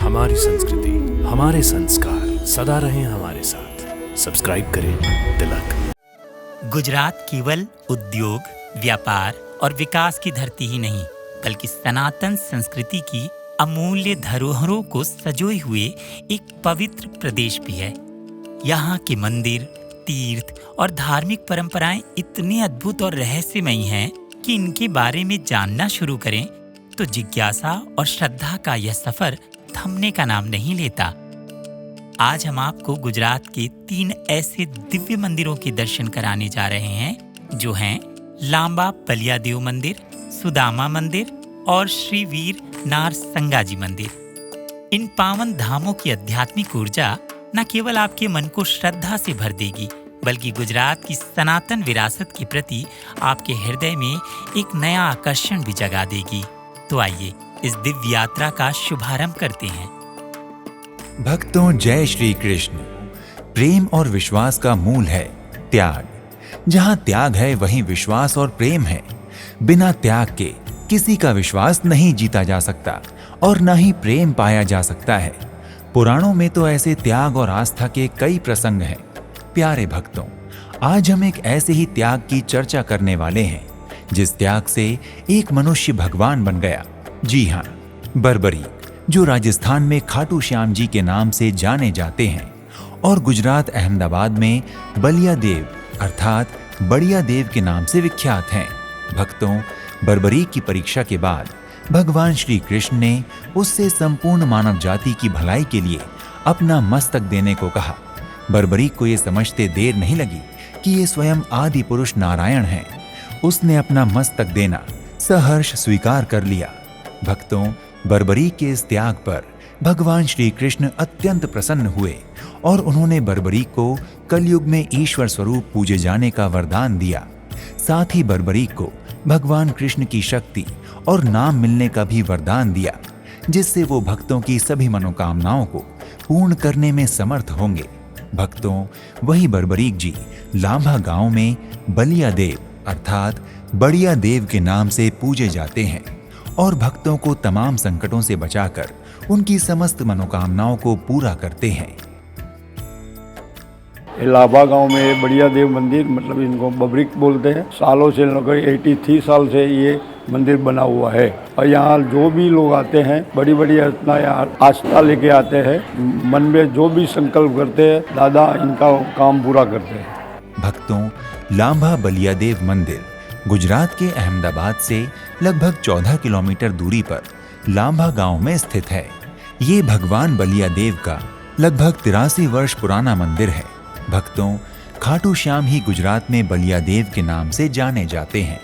हमारी संस्कृति, हमारे संस्कार सदा रहें हमारे साथ। सब्सक्राइब करें तिलक। गुजरात केवल उद्योग, व्यापार और विकास की धरती ही नहीं, बल्कि सनातन संस्कृति की अमूल्य धरोहरों को सजोए हुए एक पवित्र प्रदेश भी है। यहाँ के मंदिर, तीर्थ और धार्मिक परंपराएं इतनी अद्भुत और रहस्यमयी हैं कि इनके बारे में जानना शुरू करें तो जिज्ञासा और श्रद्धा का यह सफर थमने का नाम नहीं लेता। आज हम आपको गुजरात के 3 ऐसे दिव्य मंदिरों के दर्शन कराने जा रहे हैं जो हैं लांबा बलियादेव मंदिर, सुदामा मंदिर और श्री वीर नारसंगाजी मंदिर। इन पावन धामों की आध्यात्मिक ऊर्जा न केवल आपके मन को श्रद्धा से भर देगी, बल्कि गुजरात की सनातन विरासत के प्रति आपके हृदय में एक नया आकर्षण भी जगा देगी। तो आइए इस दिव्य यात्रा का शुभारंभ करते हैं। भक्तों, जय श्री कृष्ण। प्रेम और विश्वास का मूल है त्याग। जहां त्याग है वहीं विश्वास और प्रेम है। बिना त्याग के किसी का विश्वास नहीं जीता जा सकता और न ही प्रेम पाया जा सकता है। पुराणों में तो ऐसे त्याग और आस्था के कई प्रसंग हैं। प्यारे भक्तों, आज हम एक ऐसे ही त्याग की चर्चा करने वाले हैं जिस त्याग से एक मनुष्य भगवान बन गया। जी हाँ, बर्बरीक, जो राजस्थान में खाटू श्याम जी के नाम से जाने जाते हैं और गुजरात अहमदाबाद में बलिया देव अर्थात बढ़िया देव के नाम से विख्यात हैं। भक्तों, बर्बरीक की परीक्षा के बाद भगवान श्री कृष्ण ने उससे संपूर्ण मानव जाति की भलाई के लिए अपना मस्तक देने को कहा। बर्बरीक को यह समझते देर नहीं लगी कि ये स्वयं आदि पुरुष नारायण हैं। उसने अपना मस्तक देना सहर्ष स्वीकार कर लिया। भक्तों, बर्बरीक के इस त्याग पर भगवान श्री कृष्ण अत्यंत प्रसन्न हुए और उन्होंने बर्बरीक को कलयुग में ईश्वर स्वरूप पूजे जाने का वरदान दिया। साथ ही बर्बरीक को भगवान कृष्ण की शक्ति और नाम मिलने का भी वरदान दिया, जिससे वो भक्तों की सभी मनोकामनाओं को पूर्ण करने में समर्थ होंगे। भक्तों, वही बर्बरीक जी लांबा गांव में बलिया देव अर्थात बढ़िया देव के नाम से पूजे जाते हैं और भक्तों को तमाम संकटों से बचाकर उनकी समस्त मनोकामनाओं को पूरा करते हैं। लांबा गांव में बढ़िया देव मंदिर, मतलब इनको बबरीक बोलते हैं। सालों से लगभग 83 साल से ये मंदिर बना हुआ है और यहाँ जो भी लोग आते हैं बड़ी बड़ी आस्था लेके आते हैं। मन में जो भी संकल्प करते हैं दादा इनका काम पूरा करते हैं। भक्तों, लांबा बलियादेव मंदिर गुजरात के अहमदाबाद से लगभग 14 किलोमीटर दूरी पर लांबा गांव में स्थित है। ये भगवान बलियादेव का लगभग 83 वर्ष पुराना मंदिर है। भक्तों, खाटू श्याम ही गुजरात में बलियादेव के नाम से जाने जाते हैं।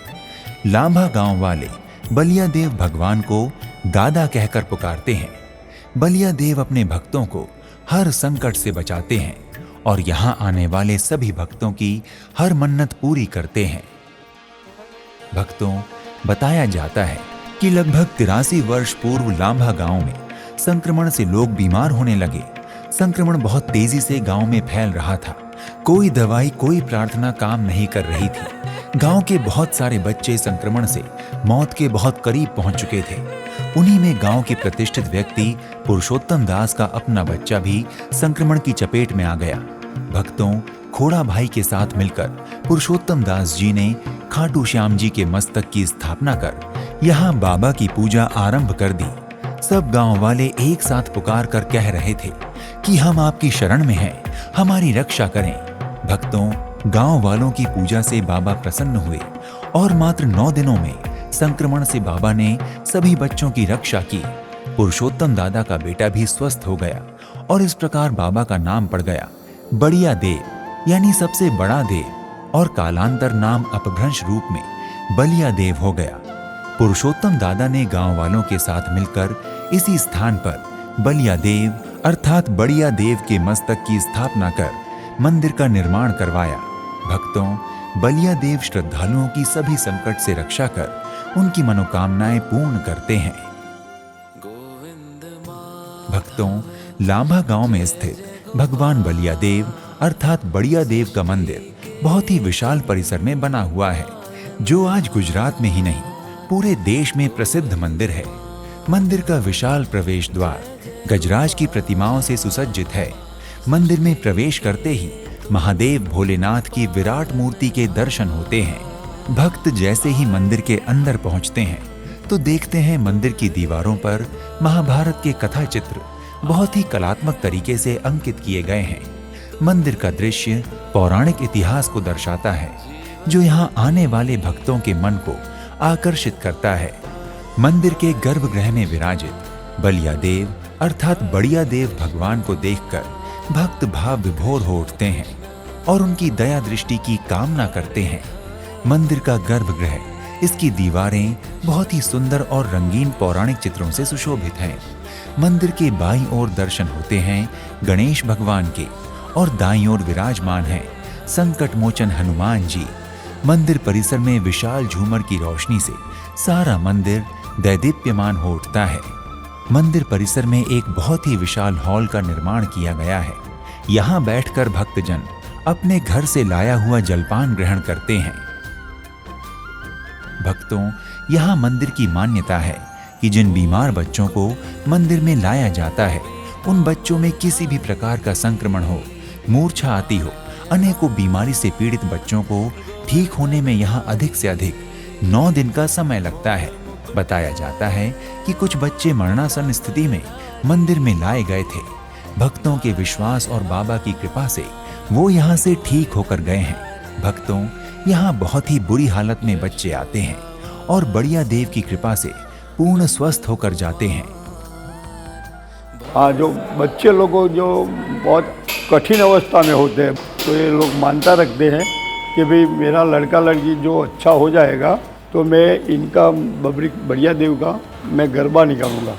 लांबा गांव वाले बलियादेव भगवान को दादा कहकर पुकारते हैं। बलियादेव अपने भक्तों को हर संकट से बचाते हैं और यहाँ आने वाले सभी भक्तों की हर मन्नत पूरी करते हैं। भक्तों, बताया जाता है कि लगभग 83 वर्ष पूर्व लांबा गांव में संक्रमण से लोग बीमार होने लगे। संक्रमण बहुत तेजी से गांव में फैल रहा था। कोई दवाई, कोई प्रार्थना काम नहीं कर रही थी। गांव के बहुत सारे बच्चे संक्रमण से मौत के बहुत करीब पहुंच चुके थे। उन्हीं में गांव के प्रतिष्ठित व्यक्ति पुरुषोत्तम दास का अपना बच्चा भी संक्रमण की चपेट में आ गया। भक्तों, खोड़ा भाई के साथ मिलकर पुरुषोत्तम दास जी ने खाटू श्याम जी के मस्तक की स्थापना कर यहाँ बाबा की पूजा आरंभ कर दी। सब गांव वाले एक साथ पुकार कर कह रहे थे कि हम आपकी शरण में हैं, हमारी रक्षा करें। भक्तों, गांव वालों की पूजा से बाबा प्रसन्न हुए और मात्र 9 दिनों में संक्रमण से बाबा ने सभी बच्चों की रक्षा की। पुरुषोत्तम दादा का बेटा भी स्वस्थ हो गया और इस प्रकार बाबा का नाम पड़ गया बढ़िया देव, यानी सबसे बड़ा देव, और कालांतर नाम अपभ्रंश रूप में बलिया देव हो गया। पुरुषोत्तम दादा ने गांव वालों के साथ मिलकर इसी स्थान पर बलिया देव अर्थात बढ़िया देव के मस्तक की स्थापना कर मंदिर का निर्माण करवाया। भक्तों, बलिया देव श्रद्धालुओं की सभी संकट से रक्षा कर उनकी मनोकामनाएं पूर्ण करते हैं। भक्तों, लांबा गांव में स्थित भगवान बलिया देव अर्थात बढ़िया देव का मंदिर बहुत ही विशाल परिसर में बना हुआ है, जो आज गुजरात में ही नहीं पूरे देश में प्रसिद्ध मंदिर है। मंदिर का विशाल प्रवेश द्वार गजराज की प्रतिमाओं से सुसज्जित है। मंदिर में प्रवेश करते ही महादेव भोलेनाथ की विराट मूर्ति के दर्शन होते हैं। भक्त जैसे ही मंदिर के अंदर पहुंचते हैं तो देखते हैं मंदिर की दीवारों पर महाभारत के कथा चित्र बहुत ही कलात्मक तरीके से अंकित किए गए हैं। मंदिर का दृश्य पौराणिक इतिहास को दर्शाता है, जो यहाँ आने वाले भक्तों के मन को आकर्षित करता है। मंदिर के गर्भगृह में विराजित बलिया देव अर्थात बड़िया देव भगवान को देखकर भक्त भाव विभोर हो उठते हैं और उनकी दया दृष्टि की कामना करते हैं। मंदिर का गर्भगृह, इसकी दीवारें बहुत ही सुंदर और रंगीन पौराणिक चित्रों से सुशोभित हैं। मंदिर के बाईं ओर दर्शन होते हैं गणेश भगवान के और दाईं ओर विराजमान हैं संकट मोचन हनुमान जी। मंदिर परिसर में विशाल झूमर की रोशनी से सारा मंदिर दैदीप्यमान हो उठता है। मंदिर परिसर में एक बहुत ही विशाल हॉल का निर्माण किया गया है। यहाँ बैठकर भक्तजन अपने घर से लाया हुआ जलपान ग्रहण करते हैं। भक्तों, यहाँ मंदिर की मान्यता है कि जिन बीमार बच्चों को मंदिर में लाया जाता है, उन बच्चों में किसी भी प्रकार का संक्रमण हो, मूर्छा आती हो, अनेकों बीमारी से पीड़ित बच्चों को ठीक होने में यहाँ अधिक से अधिक 9 दिन का समय लगता है। बताया जाता है कि कुछ बच्चे मरणासन स्थिति में मंदिर में लाए गए थे। भक्तों के विश्वास और बाबा की कृपा से वो यहाँ से ठीक होकर गए हैं। भक्तों, यहाँ बहुत ही बुरी हालत में बच्चे आते हैं और बड़िया देव की कृपा से पूर्ण स्वस्थ होकर जाते हैं। हाँ, जो बच्चे लोगों जो बहुत कठिन अवस्था में होते हैं तो ये लोग मानता रखते हैं कि भाई मेरा लड़का लड़की जो अच्छा हो जाएगा तो मैं इनका बड़िया देव का मैं गरबा निकालूंगा।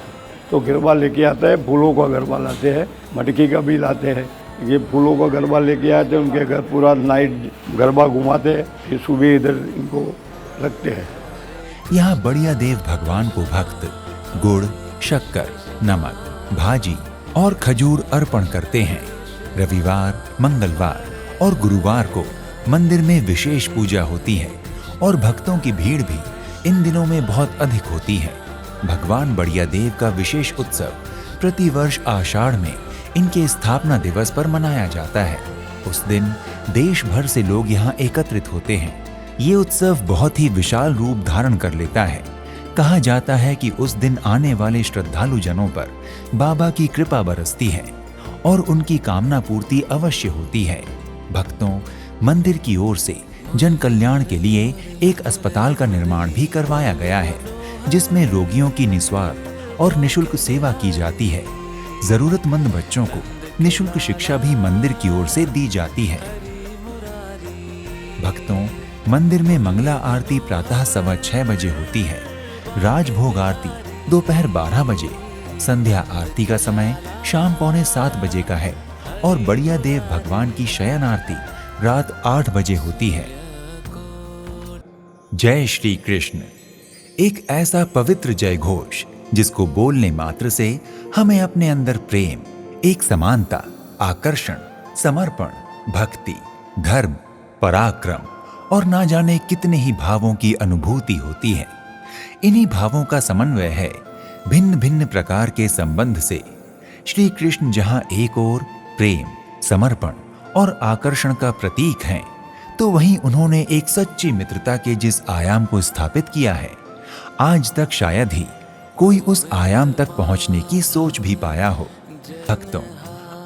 तो गरबा लेके आता है, फूलों का गरबा लाते हैं, मटकी का भी लाते हैं। ये फूलों का गरबा लेके आते हैं, उनके घर पूरा नाइट गरबा घुमाते हैं, फिर सुबह इधर इनको रखते हैं। यहाँ बड़िया देव भगवान को भक्त गुड़, शक्कर, नमक, भाजी और खजूर अर्पण करते हैं। रविवार, मंगलवार और गुरुवार को मंदिर में विशेष पूजा होती है और भक्तों की भीड़ भी इन दिनों में बहुत अधिक होती है। भगवान बड़िया देव का विशेष उत्सव प्रतिवर्ष आषाढ़ में इनके स्थापना दिवस पर मनाया जाता है। उस दिन देश भर से लोग यहाँ एकत्रित होते हैं। ये उत्सव बहुत ही विशाल रूप धारण कर लेता है। कहा जाता है कि उस दिन आने वाले श्रद्धालु जनों पर बाबा की कृपा बरसती है और उनकी कामना पूर्ति अवश्य होती है। भक्तों, मंदिर की ओर से जन कल्याण के लिए एक अस्पताल का निर्माण भी करवाया गया है, जिसमें रोगियों की निस्वार्थ और निशुल्क सेवा की जाती है। जरूरतमंद बच्चों को निशुल्क शिक्षा भी मंदिर की ओर से दी जाती है। भक्तों, मंदिर में मंगला आरती प्रातः 6:15 बजे होती है। राजभोग आरती दोपहर 12 बजे, संध्या आरती का समय शाम 6:45 बजे का है और बड़िया देव भगवान की शयन आरती रात 8 बजे होती है। जय श्री कृष्ण एक ऐसा पवित्र जय घोष जिसको बोलने मात्र से हमें अपने अंदर प्रेम, एक समानता, आकर्षण, समर्पण, भक्ति, धर्म, पराक्रम और ना जाने कितने ही भावों की अनुभूति होती है। इन्हीं भावों का समन्वय है भिन्न भिन्न प्रकार के संबंध से। श्री कृष्ण जहां एक ओर प्रेम, समर्पण और आकर्षण का प्रतीक हैं, तो वहीं उन्होंने एक सच्ची मित्रता के जिस आयाम को स्थापित किया है, आज तक शायद ही कोई उस आयाम तक पहुंचने की सोच भी पाया हो। भक्तों,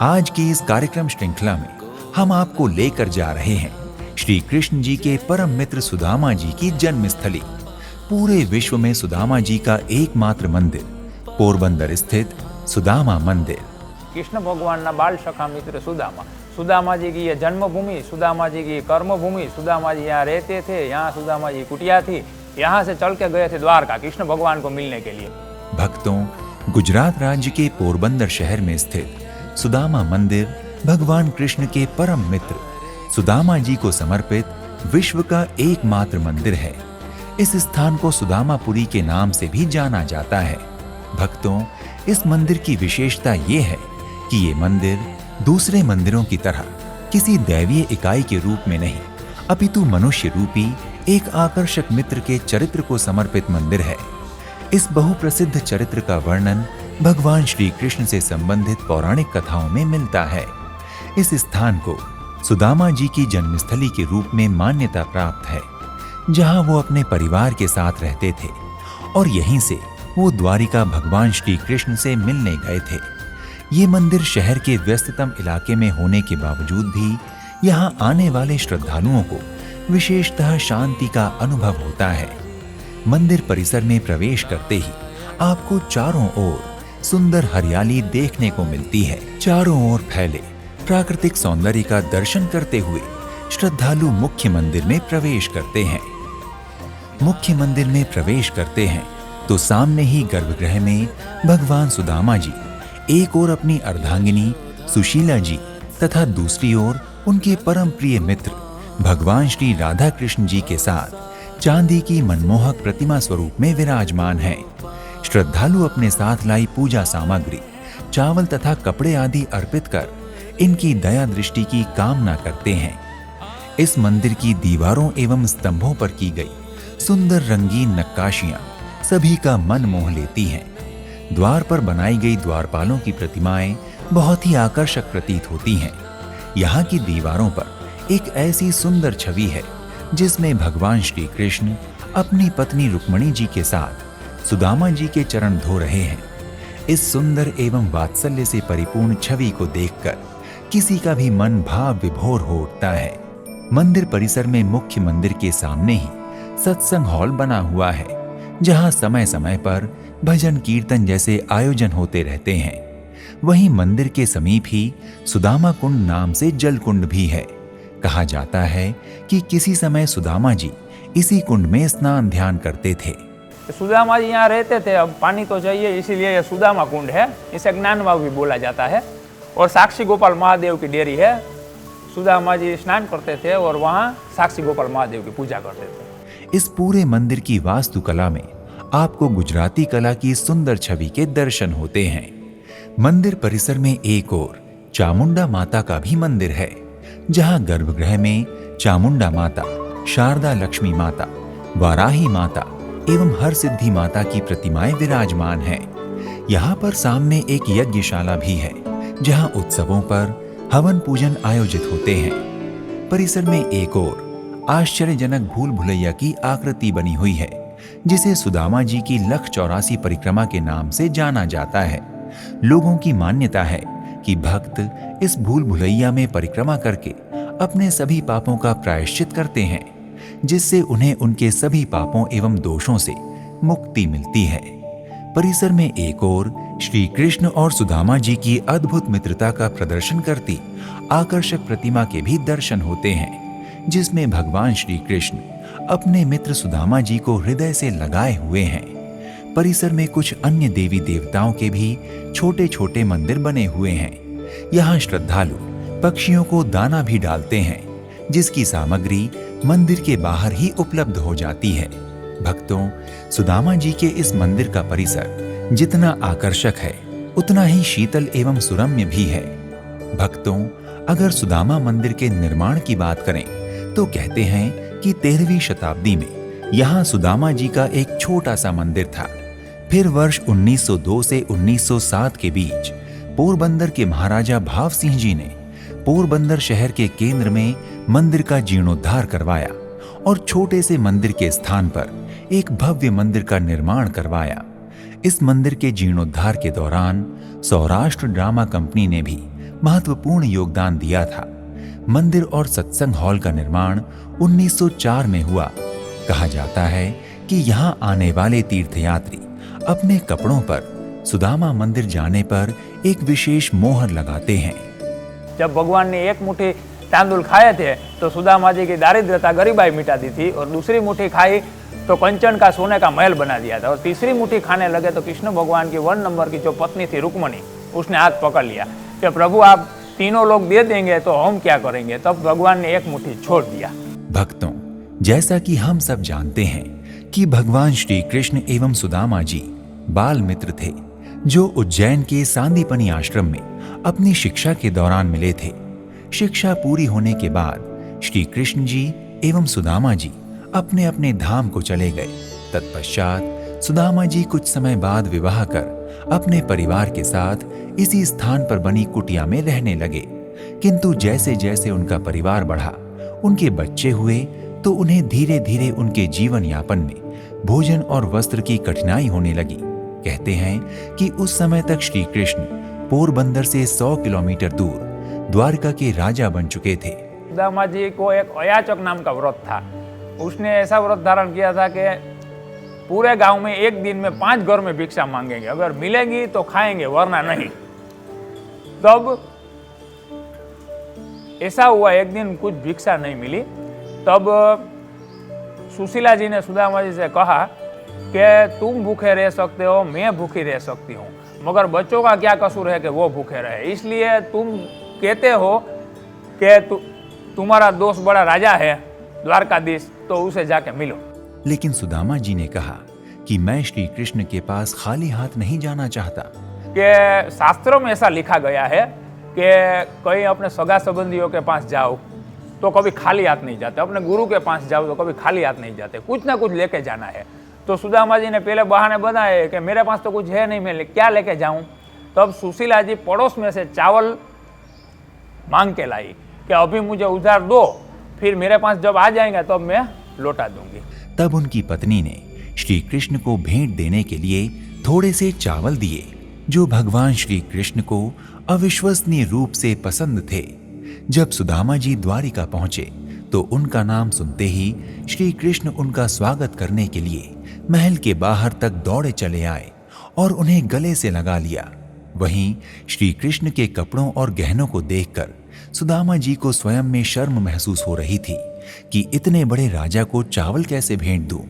आज की इस कार्यक्रम श्रृंखला में हम आपको लेकर जा रहे हैं श्री कृष्ण जी के परम मित्र सुदामा जी की जन्मस्थली। पूरे विश्व में सुदामा जी का एकमात्र मंदिर पोरबंदर स्थित सुदामा मंदिर। कृष्ण भगवान ना बाल सखा मित्र सुदामा, सुदामा जी की ये जन्मभूमि, सुदामा जी की कर्मभूमि, सुदामा जी यहाँ रहते थे, यहाँ सुदामा जी कुटिया थी, यहाँ से चल के गए थे द्वारका कृष्ण भगवान को मिलने के लिए। भक्तों, गुजरात राज्य के पोरबंदर शहर में स्थित सुदामा मंदिर भगवान कृष्ण के परम मित्र सुदामा जी को समर्पित विश्व का एकमात्र मंदिर है। इस स्थान को सुदामापुरी के नाम से भी जाना जाता है। भक्तों, इस मंदिर की विशेषता ये है कि ये मंदिर दूसरे मंदिरों की तरह किसी दैवीय इकाई के रूप में नहीं, अपितु मनुष्य रूपी एक आकर्षक मित्र के चरित्र को समर्पित मंदिर है। इस बहुप्रसिद्ध चरित्र का वर्णन भगवान श्री कृष्ण से संबंधित पौराणिक कथाओं में मिलता है। इस स्थान को सुदामा जी की जन्मस्थली के रूप में मान्यता प्राप्त है, जहां वो अपने परिवार के साथ रहते थे और यहीं से वो द्वारिका भगवान श्री कृष्ण से मिलने गए थे। ये मंदिर शहर के व्यस्ततम इलाके में होने के बावजूद भी यहाँ आने वाले श्रद्धालुओं को विशेषतः शांति का अनुभव होता है। मंदिर परिसर में प्रवेश करते ही आपको चारों ओर सुंदर हरियाली देखने को मिलती है। चारों ओर फैले प्राकृतिक सौंदर्य का दर्शन करते हुए श्रद्धालु मुख्य मंदिर में प्रवेश करते हैं। मुख्य मंदिर में प्रवेश करते हैं तो सामने ही गर्भगृह में भगवान सुदामा जी एक ओर अपनी अर्धांगिनी सुशीला जी तथा दूसरी ओर उनके परम प्रिय मित्र भगवान श्री राधा कृष्ण जी के साथ चांदी की मनमोहक प्रतिमा स्वरूप में विराजमान हैं। श्रद्धालु अपने साथ लाई पूजा सामग्री, चावल तथा कपड़े आदि अर्पित कर इनकी दया दृष्टि की कामना करते हैं। इस मंदिर की दीवारों एवं स्तंभों पर की गई सुंदर रंगीन नक्काशियां सभी का मन मोह लेती हैं। द्वार पर बनाई गई द्वारपालों की प्रतिमाएं बहुत ही आकर्षक प्रतीत होती हैं। यहाँ की दीवारों पर एक ऐसी सुंदर छवि है जिसमें भगवान श्री कृष्ण अपनी पत्नी रुक्मणी जी के साथ सुदामा जी के चरण धो रहे हैं। इस सुंदर एवं वात्सल्य से परिपूर्ण छवि को देखकर किसी का भी मन भाव विभोर हो उठता है। मंदिर परिसर में मुख्य मंदिर के सामने ही सत्संग हॉल बना हुआ है, जहां समय समय पर भजन कीर्तन जैसे आयोजन होते रहते हैं। वहीं मंदिर के समीप ही सुदामा कुंड नाम से जल कुंड भी है। कहा जाता है कि किसी समय सुदामा जी इसी कुंड में स्नान ध्यान करते थे। सुदामा जी यहाँ रहते थे, अब पानी तो चाहिए, इसीलिए यह सुदामा कुंड है। इसे ज्ञानवाव भी बोला जाता है। और साक्षी गोपाल महादेव की डेरी है। सुदामा जी स्नान करते थे और वहाँ साक्षी गोपाल महादेव की पूजा करते थे। इस पूरे मंदिर की वास्तुकला में आपको गुजराती कला की सुंदर छवि के दर्शन होते हैं। मंदिर परिसर में एक और चामुंडा माता का भी मंदिर है, जहां गर्भगृह में चामुंडा माता, शारदा लक्ष्मी माता, वाराही माता एवं हर सिद्धि माता की प्रतिमाएं विराजमान हैं। यहाँ पर सामने एक यज्ञशाला भी है, जहां उत्सवों पर हवन पूजन आयोजित होते हैं। परिसर में एक और आश्चर्यजनक भूल भुलैया की आकृति बनी हुई है, जिसे सुदामा जी की लख 84 परिक्रमा के नाम से जाना जाता है। लोगों की मान्यता है कि भक्त इस भूल भुलैया में परिक्रमा करके अपने सभी पापों का प्रायश्चित करते हैं, जिससे उन्हें उनके सभी पापों एवं दोषों से मुक्ति मिलती है। परिसर में एक और श्री कृष्ण और सुदामा जी की अद्भुत मित्रता का प्रदर्शन करती आकर्षक प्रतिमा के भी दर्शन होते हैं, जिसमें भगवान श्री कृष्ण अपने मित्र सुदामा जी को हृदय से लगाए हुए हैं। परिसर में कुछ अन्य देवी देवताओं के भी छोटे छोटे मंदिर बने हुए हैं। यहाँ श्रद्धालु पक्षियों को दाना भी डालते हैं, जिसकी सामग्री मंदिर के बाहर ही उपलब्ध हो जाती है। भक्तों, सुदामा जी के इस मंदिर का परिसर जितना आकर्षक है, उतना ही शीतल एवं सुरम्य भी है। भक्तों, अगर सुदामा मंदिर के निर्माण की बात करें तो कहते हैं कि 13वीं शताब्दी में यहाँ सुदामा जी का एक छोटा सा मंदिर था। फिर वर्ष 1902 से 1907 के बीच पोरबंदर के महाराजा भाव सिंह जी ने पोरबंदर शहर के केंद्र में मंदिर का जीर्णोद्धार करवाया और छोटे से मंदिर के स्थान पर एक भव्य मंदिर का निर्माण करवाया। इस मंदिर के जीर्णोद्धार के दौरान सौराष्ट्र ड्रामा कंपनी ने भी महत्वपूर्ण योगदान दिया था। मंदिर और सत्संग हॉल का निर्माण 1904 में हुआ। कहा जाता है कि यहाँ आने वाले तीर्थयात्री अपने कपड़ों पर सुदामा मंदिर जाने पर एक विशेष मोहर लगाते हैं। जब भगवान ने एक मुट्ठी तांदुल खाए थे तो सुदामा जी की दारिद्रता गरीबाई मिटा दी थी, और दूसरी मुट्ठी खाई तो कंचन का सोने का महल बना दिया था, और तीसरी मुट्ठी खाने लगे तो कृष्ण भगवान की 1 नंबर की जो पत्नी थी रुक्मणी, उसने हाथ पकड़ लिया कि प्रभु आप तीनों लोग दे देंगे तो हम क्या करेंगे। तब भगवान ने एक मुट्ठी छोड़ दिया। भक्तों, जैसा कि हम सब जानते हैं कि भगवान श्री कृष्ण एवं सुदामा जी बाल मित्र थे, जो उज्जैन के सांदीपनी आश्रम में अपनी शिक्षा के दौरान मिले थे। शिक्षा पूरी होने के बाद श्री कृष्ण जी एवं सुदामा जी अपने अपने धाम को चले गए। तत्पश्चात सुदामा जी कुछ समय बाद विवाह कर अपने परिवार के साथ इसी स्थान पर बनी कुटिया में रहने लगे। किंतु जैसे जैसे उनका परिवार बढ़ा, उनके बच्चे हुए, तो उन्हें धीरे धीरे उनके जीवन यापन में भोजन और वस्त्र की कठिनाई होने लगी। कहते हैं कि उस समय तक श्री कृष्ण पोरबंदर से 100 किलोमीटर दूर द्वारका के राजा बन चुके थे। सुदामा जी को एक अयाचक नाम का व्रत था। उसने ऐसा व्रत धारण किया था कि पूरे गांव में एक दिन में 5 घर में भिक्षा मांगेंगे, अगर मिलेगी तो खाएंगे वरना नहीं। तब ऐसा हुआ, एक दिन कुछ भिक्षा नहीं मिली। तब सुशीला जी ने सुदामा जी से कहा कि तुम भूखे रह सकते हो, मैं भूखी रह सकती हूँ, मगर बच्चों का क्या कसूर है कि वो भूखे रहे, इसलिए तुम कहते हो कि तुम्हारा दोस्त बड़ा राजा है द्वारकाधीश, तो उसे जाके मिलो। लेकिन सुदामा जी ने कहा कि मैं श्री कृष्ण के पास खाली हाथ नहीं जाना चाहता। कि शास्त्रों में ऐसा लिखा गया है कि कहीं अपने सगा संबंधियों के पास जाओ तो कभी खाली हाथ नहीं जाते, अपने गुरु के पास जाओ तो कभी खाली हाथ नहीं जाते, कुछ ना कुछ लेके जाना है। तो सुदामा जी ने पहले बहाने बनाए कि मेरे पास तो कुछ है नहीं, मैं क्या लेके जाऊं। तब सुशीला जी पड़ोस में से चावल मांग के लाई कि अभी मुझे उधार दो, फिर मेरे पास जब आ जाएंगे तब मैं लौटा दूंगी। तब उनकी पत्नी ने श्री कृष्ण को भेंट देने के लिए थोड़े से चावल दिए, जो भगवान श्री कृष्ण को अविश्वसनीय रूप से पसंद थे। जब सुदामा जी द्वारिका पहुंचे तो उनका नाम सुनते ही श्री कृष्ण उनका स्वागत करने के लिए महल के बाहर तक दौड़े चले आए और उन्हें गले से लगा लिया। वहीं श्री कृष्ण के कपड़ों और गहनों को देखकर सुदामा जी को स्वयं में शर्म महसूस हो रही थी कि इतने बड़े राजा को चावल कैसे भेंट दूं,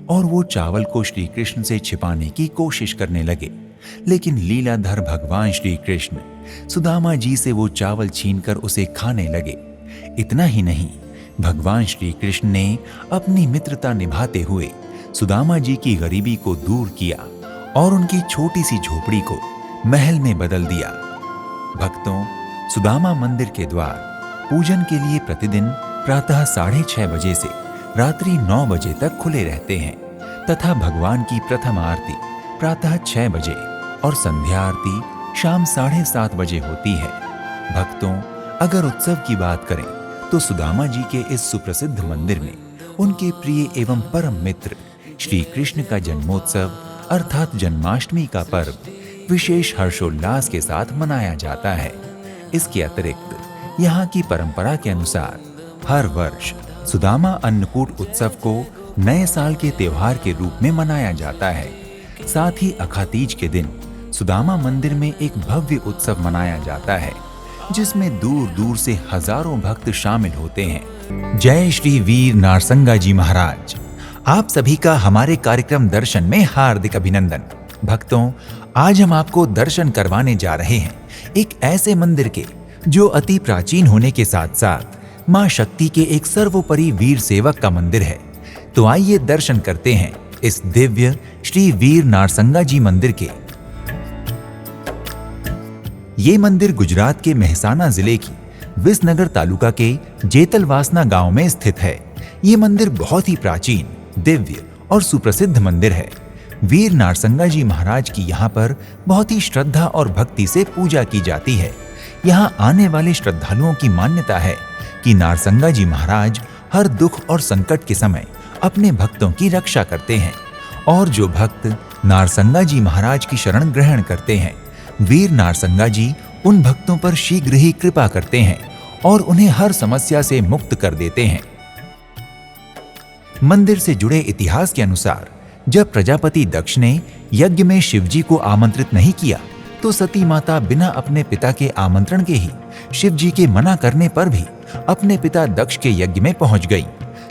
और वो चावल को श्री कृष्ण से छिपाने की कोशिश करने लगे। लेकिन लीलाधर भगवान श्री कृष्ण सुदामा जी से वो चावल छीनकर उसे खाने लगे। इतना ही नहीं, भगवान श्री कृष्ण ने अपनी मित्रता निभाते हुए सुदामा जी की गरीबी को दूर किया और उनकी छोटी सी झोपड़ी को महल में बदल दिया। भक्तों, सुदामा मंदिर के द्वार पूजन के लिए प्रतिदिन प्रातः 6:30 बजे से रात्रि 9 बजे तक खुले रहते हैं तथा भगवान की प्रथम आरती प्रातः 6 बजे और संध्या आरती शाम 7:30 बजे होती है। भक्तों, अगर उत्सव की बात करें तो सुदामा जी के इस सुप्रसिद्ध मंदिर में उनके प्रिय एवं परम मित्र श्री कृष्ण का जन्मोत्सव अर्थात जन्माष्टमी का पर्व विशेष हर्षोल्लास के साथ मनाया जाता है। इसके अतिरिक्त यहाँ की परंपरा के अनुसार हर वर्ष सुदामा अन्नकूट उत्सव को नए साल के त्योहार के रूप में मनाया जाता है। साथ ही अखातीज के दिन सुदामा मंदिर में एक भव्य उत्सव मनाया जाता है, जिसमें दूर दूर से हजारों भक्त शामिल होते हैं। जय श्री वीर नारसंगा जी महाराज। आप सभी का हमारे कार्यक्रम दर्शन में हार्दिक अभिनंदन। भक्तों, आज हम आपको दर्शन करवाने जा रहे हैं एक ऐसे मंदिर के जो अति प्राचीन होने के साथ साथ मां शक्ति के एक सर्वोपरि वीर सेवक का मंदिर है। तो आइए दर्शन करते हैं इस दिव्य श्री वीर नारसंगा जी मंदिर के। ये मंदिर गुजरात के मेहसाना जिले की विसनगर तालुका के जेतलवासना गांव में स्थित है। ये मंदिर बहुत ही प्राचीन, दिव्य और सुप्रसिद्ध मंदिर है। वीर नारसंगा जी महाराज की यहाँ पर बहुत ही श्रद्धा और भक्ति से पूजा की जाती है। यहाँ आने वाले श्रद्धालुओं की मान्यता है कि नारसंगा जी महाराज हर दुख और संकट के समय अपने भक्तों की रक्षा करते हैं, और जो भक्त नारसंगा जी महाराज की शरण ग्रहण करते हैं, वीर नारसंगा जी उन भक्तों पर शीघ्र ही कृपा करते हैं और उन्हें हर समस्या से मुक्त कर देते हैं। मंदिर से जुड़े इतिहास के अनुसार जब प्रजापति दक्ष ने यज्ञ में शिवजी को आमंत्रित नहीं किया तो सती माता बिना अपने पिता के आमंत्रण के ही शिवजी के मना करने पर भी अपने पिता दक्ष के यज्ञ में पहुंच गई।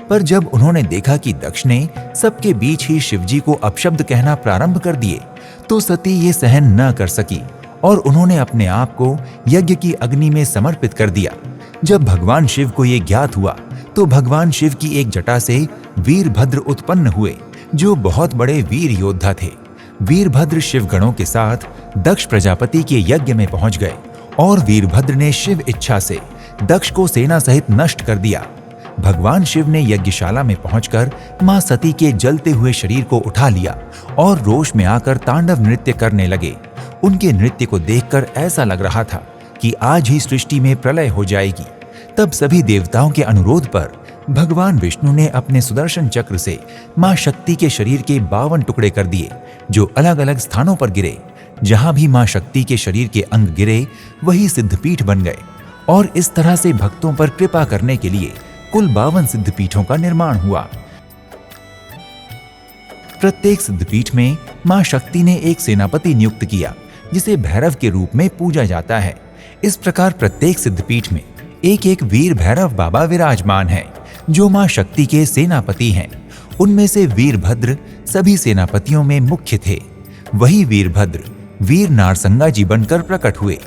पर जब उन्होंने देखा कि दक्ष ने सबके बीच ही शिवजी को अपशब्द कहना प्रारंभ कर दिए तो सती ये सहन न कर सकी और उन्होंने अपने आप को यज्ञ की अग्नि में समर्पित कर दिया। जब भगवान शिव को ये ज्ञात हुआ तो भगवान शिव की एक जटा से वीरभद्र उत्पन्न हुए, जो बहुत बड़े वीर योद्धा थे। वीरभद्र शिवगणों के साथ दक्ष प्रजापति के यज्ञ में पहुंच गए और वीरभद्र ने शिव इच्छा से दक्ष को सेना सहित नष्ट कर दिया। भगवान शिव ने यज्ञशाला में पहुंचकर मां सती के जलते हुए शरीर को उठा लिया और रोष में आकर तांडव नृत्य करने लगे। उनके नृत्य को देखकर ऐसा लग रहा था कि आज ही सृष्टि में प्रलय हो जाएगी। तब सभी देवताओं के अनुरोध पर भगवान विष्णु ने अपने सुदर्शन चक्र से मां शक्ति के शरीर के 52 टुकड़े कर दिए, जो अलग अलग स्थानों पर गिरे। जहां भी मां शक्ति के शरीर के अंग गिरे वही सिद्धपीठ बन गए और इस तरह से भक्तों पर कृपा करने के लिए कुल 52 सिद्धपीठों का निर्माण हुआ। प्रत्येक सिद्धपीठ में मां शक्ति ने एक सेनापति नियुक्त किया, जिसे भैरव के रूप में पूजा जाता है। इस प्रकार प्रत्येक सिद्धपीठ में एक एक वीर भैरव बाबा विराजमान है, जो मां शक्ति के सेनापति हैं। उनमें से वीरभद्र सभी सेनापतियों में मुख्य थे। वही वीरभद्र वीर नारसंगा जी बनकर प्रकट हुए।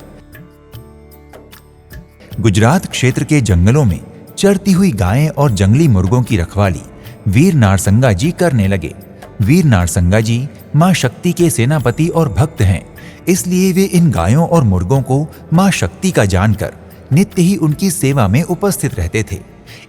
गुजरात क्षेत्र के जंगलों में चरती हुई गायें और जंगली मुर्गों की रखवाली वीर नारसंगा जी करने लगे। वीर नारसंगा जी मां शक्ति के सेनापति और भक्त हैं, इसलिए वे इन गायों और मुर्गों को मां शक्ति का जानकर नित्य ही उनकी सेवा में उपस्थित रहते थे।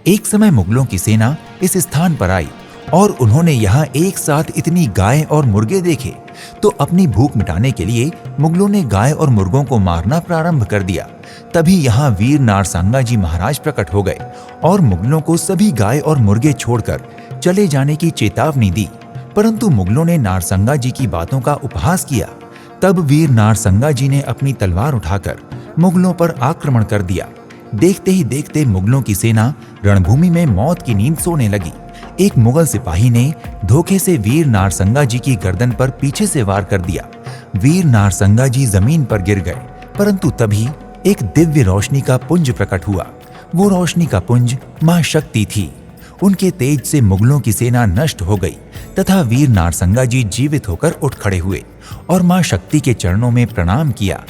एक समय मुगलों की सेना इस स्थान पर आई और उन्होंने यहाँ एक साथ इतनी गायें और मुर्गे देखे, तो अपनी भूख मिटाने के लिए मुगलों ने गाय और मुर्गों को मारना प्रारंभ कर दिया। तभी यहाँ वीर नारसंगा जी महाराज प्रकट हो गए और मुगलों को सभी गाय और मुर्गे छोड़कर चले जाने की चेतावनी दी, परंतु मुगलों ने नारसंगा जी की बातों का उपहास किया। तब वीर नारसंगा जी ने अपनी तलवार उठाकर मुगलों पर आक्रमण कर दिया। देखते ही देखते मुगलों की सेना रणभूमि में मौत की नींद सोने लगी। एक मुगल सिपाही ने धोखे से वीर नारसंगा जी की गर्दन पर पीछे से वार कर दिया। वीर नारसंगा जी जमीन पर गिर गए, परंतु तभी एक दिव्य रोशनी का पुंज प्रकट हुआ। वो रोशनी का पुंज मां शक्ति थी। उनके तेज से मुगलों की सेना नष्ट हो गई तथा वीर नारसंगा जी जीवित होकर उठ खड़े हुए और मां शक्ति के चरणों में प्रणाम किया।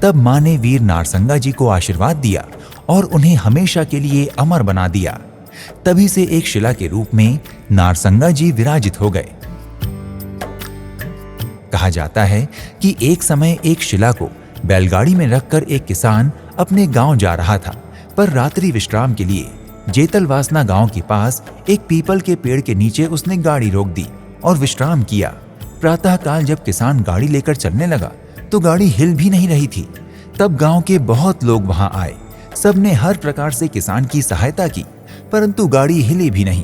तब मां ने वीर नारसंगा जी को आशीर्वाद दिया और उन्हें हमेशा के लिए अमर बना दिया। तभी से एक शिला के रूप में नारसंगा जी विराजित हो गए। कहा जाता है कि एक समय एक शिला को बैलगाड़ी में रखकर एक किसान अपने गांव जा रहा था, पर रात्रि विश्राम के लिए जेतलवासना गांव के पास एक पीपल के पेड़ के नीचे उसने गाड़ी रोक दी और विश्राम किया। प्रातःकाल जब किसान गाड़ी लेकर चलने लगा तो गाड़ी हिल भी नहीं रही थी। तब गांव के बहुत लोग वहां आए। सबने हर प्रकार से किसान की सहायता की, परंतु गाड़ी हिली भी नहीं।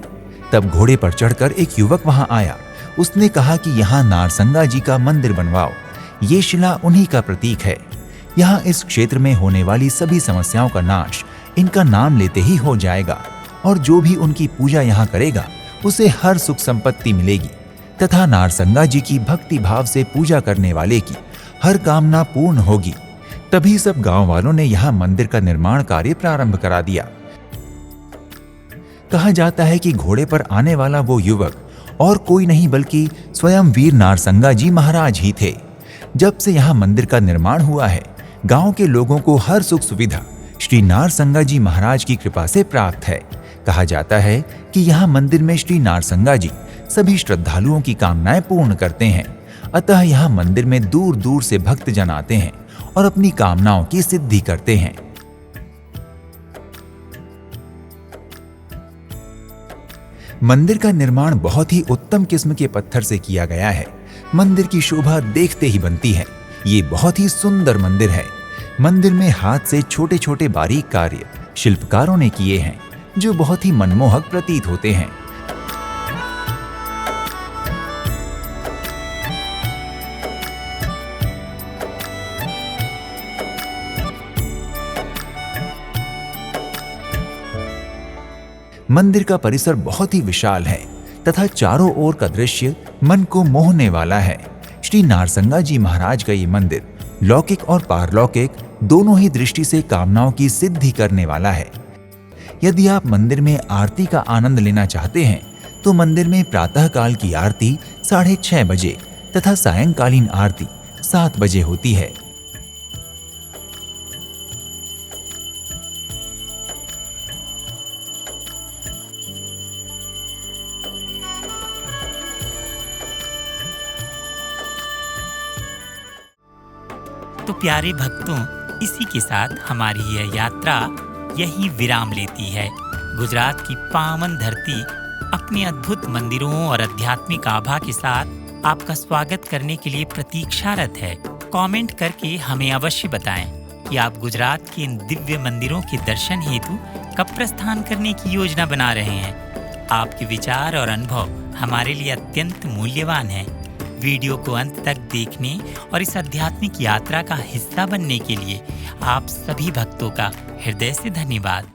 तब घोड़े पर चढ़कर एक युवक वहां आया। उसने कहा कि यहाँ नारसंगा जी का मंदिर बनवाओ, ये शिला उन्हीं का प्रतीक है। यहाँ इस क्षेत्र में होने वाली सभी समस्याओं का नाश इनका नाम लेते ही हो जाएगा, और जो भी उनकी पूजा यहाँ करेगा उसे हर सुख संपत्ति मिलेगी तथा नारसंगा जी की भक्ति भाव से पूजा करने वाले की हर कामना पूर्ण होगी। तभी सब गांव वालों ने यहाँ मंदिर का निर्माण कार्य प्रारंभ करा दिया। कहा जाता है कि घोड़े पर आने वाला वो युवक और कोई नहीं बल्कि स्वयं वीर नारसंगा जी महाराज ही थे। जब से यहाँ मंदिर का निर्माण हुआ है, गांव के लोगों को हर सुख सुविधा श्री नारसंगा जी महाराज की कृपा से प्राप्त है। कहा जाता है कि यहाँ मंदिर में श्री नारसंगा जी सभी श्रद्धालुओं की कामनाएं पूर्ण करते हैं। अतः यहाँ मंदिर में दूर दूर से भक्तजन आते हैं और अपनी कामनाओं की सिद्धि करते हैं। मंदिर का निर्माण बहुत ही उत्तम किस्म के पत्थर से किया गया है। मंदिर की शोभा देखते ही बनती है। ये बहुत ही सुंदर मंदिर है। मंदिर में हाथ से छोटे छोटे बारीक कार्य शिल्पकारों ने किए हैं, जो बहुत ही मनमोहक प्रतीत होते हैं। मंदिर का परिसर बहुत ही विशाल है तथा चारों ओर का दृश्य मन को मोहने वाला है। श्री नारसंगा जी महाराज का ये मंदिर लौकिक और पारलौकिक दोनों ही दृष्टि से कामनाओं की सिद्धि करने वाला है। यदि आप मंदिर में आरती का आनंद लेना चाहते हैं तो मंदिर में प्रातःकाल की आरती 6:30 बजे तथा सायंकालीन आरती 7 बजे होती है। तो प्यारे भक्तों, इसी के साथ हमारी यह यात्रा यही विराम लेती है। गुजरात की पावन धरती अपने अद्भुत मंदिरों और आध्यात्मिक आभा के साथ आपका स्वागत करने के लिए प्रतीक्षारत है। कमेंट करके हमें अवश्य बताएं कि आप गुजरात के इन दिव्य मंदिरों के दर्शन हेतु कब प्रस्थान करने की योजना बना रहे हैं। आपके विचार और अनुभव हमारे लिए अत्यंत मूल्यवान है। वीडियो को अंत तक देखने और इस आध्यात्मिक यात्रा का हिस्सा बनने के लिए आप सभी भक्तों का हृदय से धन्यवाद।